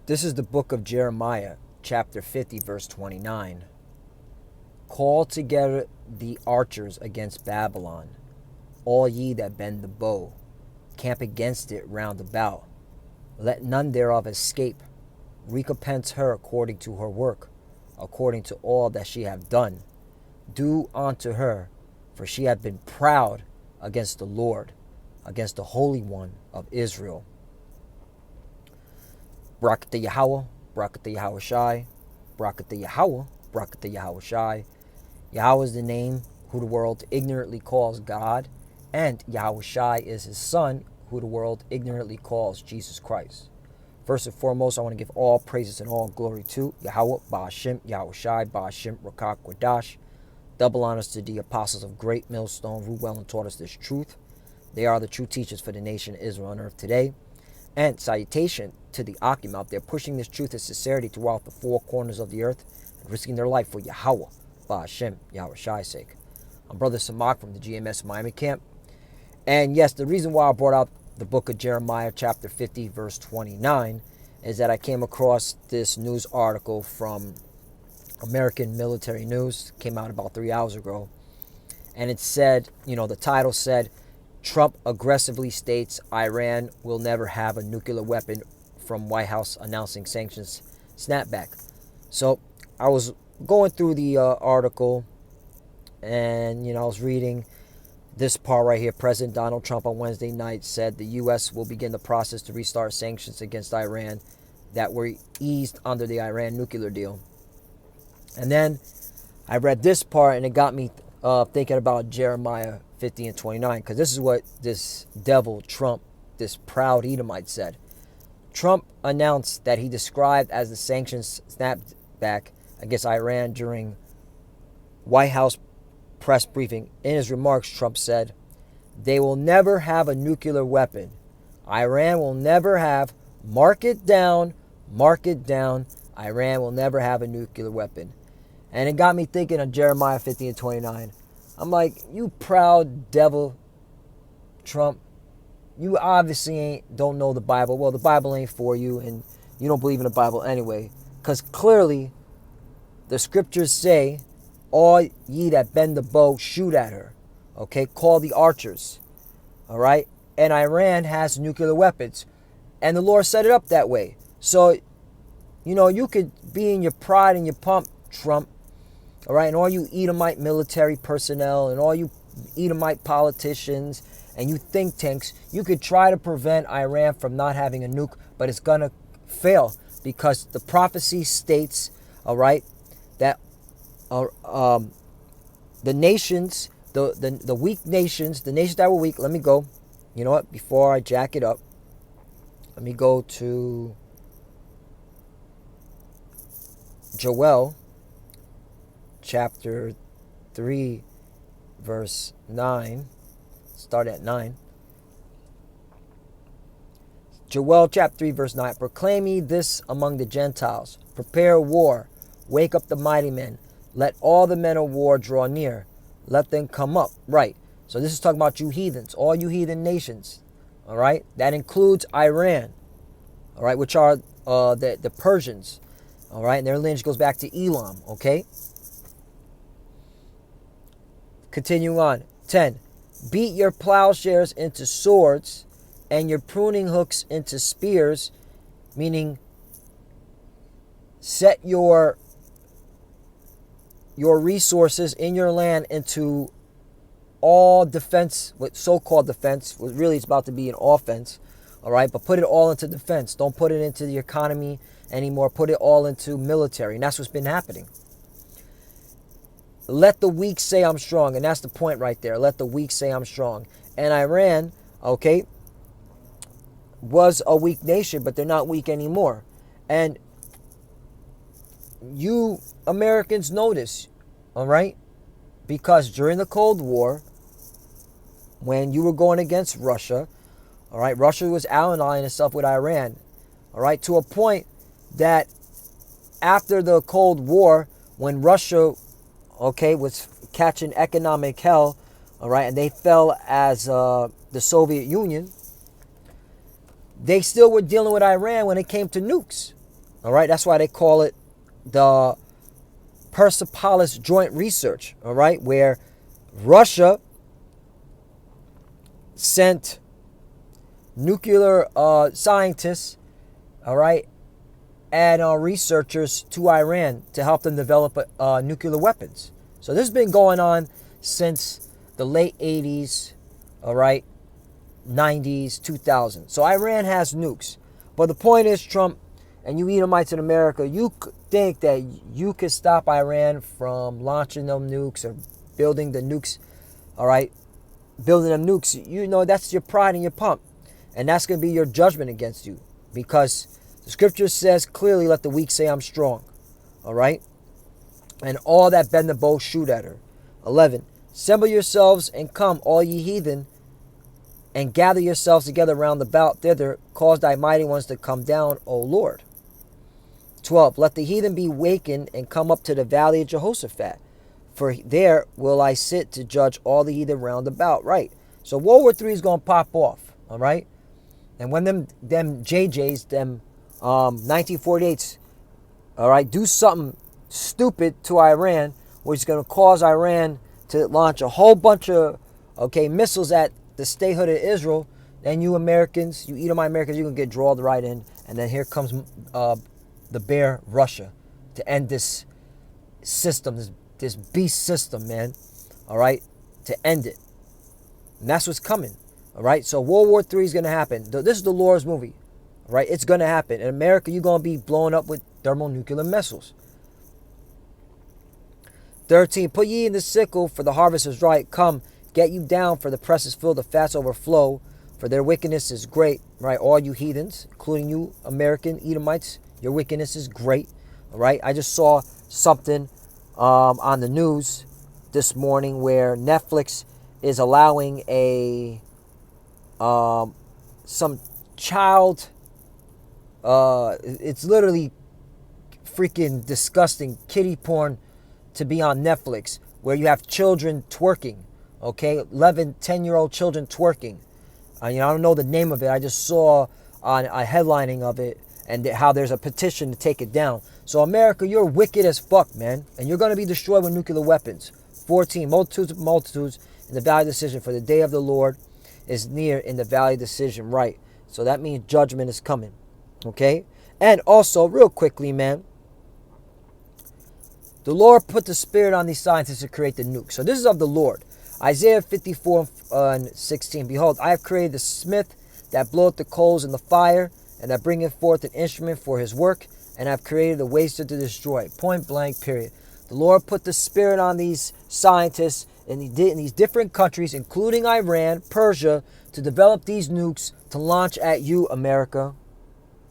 This is the book of Jeremiah, chapter 50, verse 29. Call together the archers against Babylon, all ye that bend the bow. Camp against it round about. Let none thereof escape. Recompense her according to her work, according to all that she hath done. Do unto her, for she hath been proud against the Lord, against the Holy One of Israel. Barakatah Yahweh, Barakatah Yahweh Shai, Barakatah Yahweh, Barakatah Yahweh Shai. Yahweh is the name who the world ignorantly calls God, and Yahweh Shai is his son, who the world ignorantly calls Jesus Christ. First and foremost, I want to give all praises and all glory to Yahweh, Ba'ashim, Yahweh Shai, Ba'ashim, Rakak, Wadash. Double honors to the apostles of Great Millstone, who well and taught us this truth. They are the true teachers for the nation of Israel on earth today. And salutation to the Akim out there pushing this truth and sincerity throughout the four corners of the earth and risking their life for Yahweh, Ba'ashim, Yahweh Shai's sake. I'm Brother Samak from the GMS Miami camp. And yes, the reason why I brought out the book of Jeremiah chapter 50 verse 29 is that I came across this news article from American Military News. Came out about 3 hours ago. And it said, the title said, Trump aggressively states Iran will never have a nuclear weapon, from White House announcing sanctions snapback. So I was going through the article and, I was reading this part right here. President Donald Trump on Wednesday night said the U.S. will begin the process to restart sanctions against Iran that were eased under the Iran nuclear deal. And then I read this part and it got me thinking about Jeremiah 50 and 29, because this is what this devil Trump, this proud Edomite, said. Trump announced that he described as the sanctions snapback against Iran during White House press briefing. In his remarks, Trump said, they will never have a nuclear weapon. Iran will never have, mark it down, Iran will never have a nuclear weapon. And it got me thinking of Jeremiah 50 and 29. I'm like, you proud devil, Trump. You obviously don't know the Bible. Well, the Bible ain't for you, and you don't believe in the Bible anyway. Because clearly, the scriptures say, all ye that bend the bow, shoot at her. Okay, call the archers. All right? And Iran has nuclear weapons. And the Lord set it up that way. So, you could be in your pride and your pump, Trump. All right, and all you Edomite military personnel and all you Edomite politicians and you think tanks, you could try to prevent Iran from not having a nuke, but it's going to fail because the prophecy states, all right, that the nations, the weak nations, the nations that were weak, let me go. You know what? Before I jack it up, let me go to Joel chapter 3 verse 9. Start at 9. Joel chapter 3 verse 9. Proclaim ye this among the Gentiles. Prepare war. Wake up the mighty men. Let all the men of war draw near. Let them come up. Right. So this is talking about you heathens. All you heathen nations. All right. That includes Iran. All right. Which are the Persians. All right. And their lineage goes back to Elam. Okay. Continuing on. 10. Beat your plowshares into swords and your pruning hooks into spears, meaning set your resources in your land into all defense, what so-called defense, what really is about to be an offense, all right? But put it all into defense. Don't put it into the economy anymore. Put it all into military, and that's what's been happening. Let the weak say I'm strong. And that's the point right there. Let the weak say I'm strong. And Iran, okay, was a weak nation, but they're not weak anymore. And you Americans know this, all right? Because during the Cold War, when you were going against Russia, all right, Russia was allying itself with Iran, all right, to a point that after the Cold War, when Russia was catching economic hell, all right, and they fell as the Soviet Union, they still were dealing with Iran when it came to nukes, All right, that's why they call it the Persepolis Joint Research. All right, where Russia sent nuclear scientists, all right, and researchers to Iran to help them develop nuclear weapons. So this has been going on since the late 80s, all right, 90s, 2000. So Iran has nukes. But the point is, Trump and you Edomites in America, you think that you could stop Iran from launching them nukes or building the nukes, all right, building them nukes. You know, that's your pride and your pump. And that's going to be your judgment against you. Because the scripture says clearly, let the weak say I'm strong. All right? And all that bend the bow shoot at her. 11. Assemble yourselves and come, all ye heathen, and gather yourselves together round about thither. Cause thy mighty ones to come down, O Lord. 12. Let the heathen be wakened and come up to the valley of Jehoshaphat. For there will I sit to judge all the heathen round about. Right. So World War III is going to pop off. All right. And when them JJs, them 1948s, all right, do something stupid to Iran, which is going to cause Iran to launch a whole bunch of, missiles at the statehood of Israel, then you Americans, you Edomite Americans, you're going to get drawn right in. And then here comes the bear Russia to end this system, this beast system, man, all right, to end it. And that's what's coming. All right, so World War III is going to happen. This is the Lord's movie. All right, it's going to happen. In America, you're going to be blown up with thermonuclear missiles. 13, put ye in the sickle, for the harvest is ripe. Come, get you down, for the press is filled, the fats overflow, for their wickedness is great. Right, all you heathens, including you American Edomites, your wickedness is great. All right, I just saw something on the news this morning where Netflix is allowing some child, it's literally freaking disgusting kiddie porn to be on Netflix, where you have children twerking, 11, 10-year-old children twerking. I don't know the name of it. I just saw on a headlining of it and how there's a petition to take it down. So America, you're wicked as fuck, man, and you're going to be destroyed with nuclear weapons. 14, multitudes of multitudes in the valley of decision, for the day of the Lord is near in the valley of decision. Right, so that means judgment is coming. Okay, and also real quickly, man, the Lord put the spirit on these scientists to create the nuke. So this is of the Lord. Isaiah 54 and 16. Behold, I have created the smith that bloweth the coals in the fire, and that bringeth forth an instrument for his work, and I have created the waster to destroy. Point blank, period. The Lord put the spirit on these scientists in these different countries, including Iran, Persia, to develop these nukes to launch at you, America.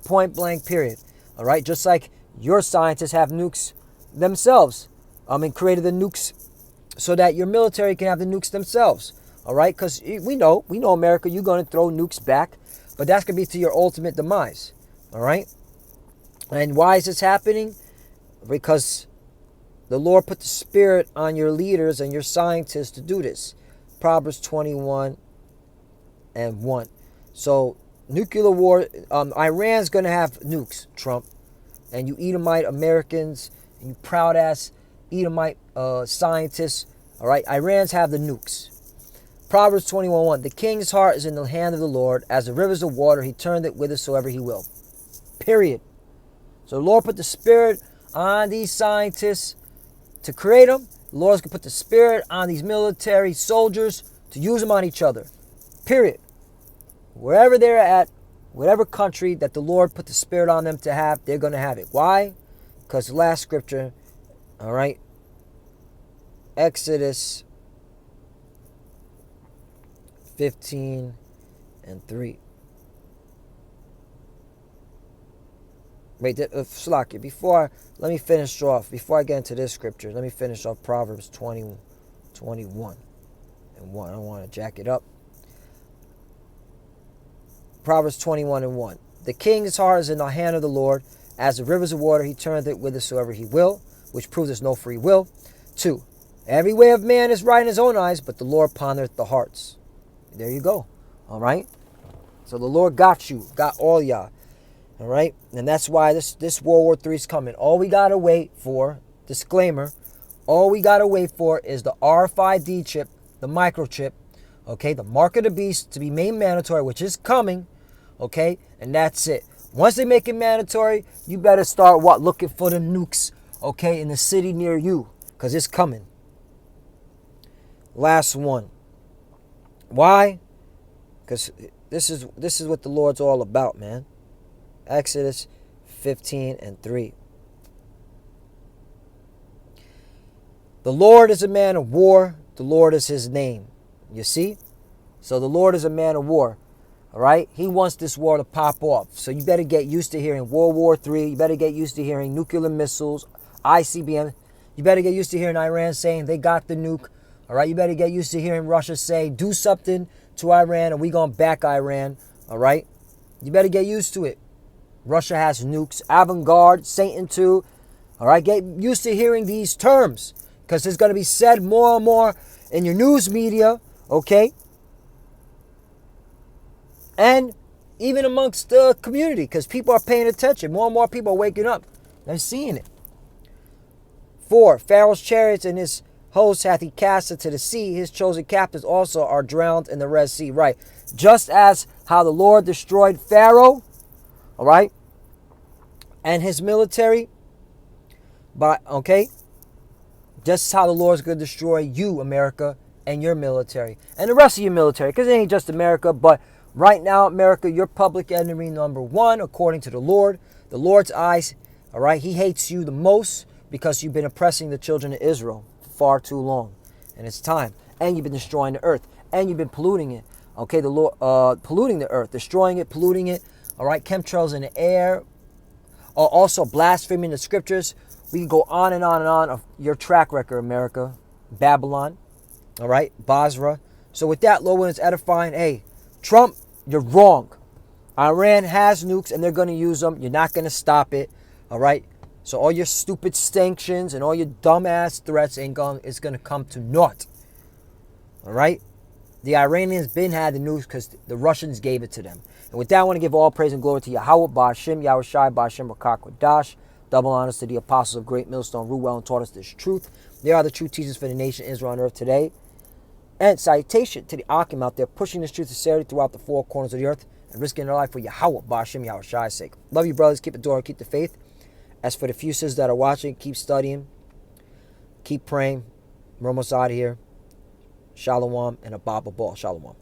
Point blank, period. All right, just like your scientists have nukes themselves, and created the nukes so that your military can have the nukes themselves. All right, because we know, America, you're going to throw nukes back, but that's going to be to your ultimate demise. All right, and why is this happening? Because the Lord put the spirit on your leaders and your scientists to do this. Proverbs 21 and 1. So nuclear war, Iran's going to have nukes, Trump. And you Edomite Americans, and you proud ass Edomite scientists, all right, Iran's have the nukes. Proverbs 21:1. The king's heart is in the hand of the Lord. As the rivers of water, he turneth it whithersoever he will. Period. So the Lord put the spirit on these scientists to create them. The Lord's going to put the spirit on these military soldiers to use them on each other. Period. Wherever they're at, whatever country that the Lord put the spirit on them to have, they're going to have it. Why? Because the last scripture, all right, Exodus 15 and 3. Wait, Slakia, let me finish off, before I get into this scripture, let me finish off Proverbs 21 and 1. I don't want to jack it up. Proverbs 21 and 1. The king's heart is in the hand of the Lord. As the rivers of water, he turneth it whithersoever he will, which proves there's no free will. 2. Every way of man is right in his own eyes, but the Lord pondereth the hearts. There you go. All right? So the Lord got you, got all y'all. All right? And that's why this World War III is coming. All we got to wait for, disclaimer, all we got to wait for is the RFID chip, the microchip, okay, the mark of the beast to be made mandatory, which is coming, okay? And that's it. Once they make it mandatory, you better start looking for the nukes, okay, in the city near you, because it's coming. Last one. Why? Because this is what the Lord's all about, man. Exodus 15:3. The Lord is a man of war. The Lord is his name. You see? So the Lord is a man of war. All right? He wants this war to pop off. So you better get used to hearing World War III. You better get used to hearing nuclear missiles, ICBM. You better get used to hearing Iran saying they got the nuke. All right? You better get used to hearing Russia say, do something to Iran and we going to back Iran. All right? You better get used to it. Russia has nukes. Avant-garde, Satan too. All right? Get used to hearing these terms because it's going to be said more and more in your news media. Okay? And even amongst the community, because people are paying attention. More and more people are waking up. They're seeing it. 4. Pharaoh's chariots and his host hath he cast into the sea. His chosen captives also are drowned in the Red Sea. Right. Just as how the Lord destroyed Pharaoh, all right, and his military, just how the Lord's going to destroy you, America, and your military. And the rest of your military, because it ain't just America, but right now, America, your public enemy number one, according to the Lord. The Lord's eyes, all right, he hates you the most because you've been oppressing the children of Israel far too long. And it's time. And you've been destroying the earth. And you've been polluting it. Okay, the Lord, polluting the earth, destroying it, polluting it. All right, chemtrails in the air. Also blaspheming the scriptures. We can go on and on and on of your track record, America. Babylon. All right, Basra. So with that, Lord, when it's edifying, hey, Trump, you're wrong. Iran has nukes and they're going to use them. You're not going to stop it. All right. So all your stupid sanctions and all your dumbass threats is going to come to naught. All right. The Iranians been had the nukes because the Russians gave it to them. And with that, I want to give all praise and glory to Yahweh, Ba'ashim, Yahweh Shai, Ba'ashim, Rakak, double honors to the apostles of Great Millstone, ruled well and taught us this truth. They are the true teachers for the nation Israel on earth today. And salutation to the Akim out there pushing this truth sincerely throughout the four corners of the earth and risking their life for Yahweh, Ba'ashim, Yahweh Shai's sake. Love you, brothers. Keep the door, keep the faith. As for the few sisters that are watching, keep studying, keep praying. We're almost out of here. Shalom and a Baba Ball. Shalom.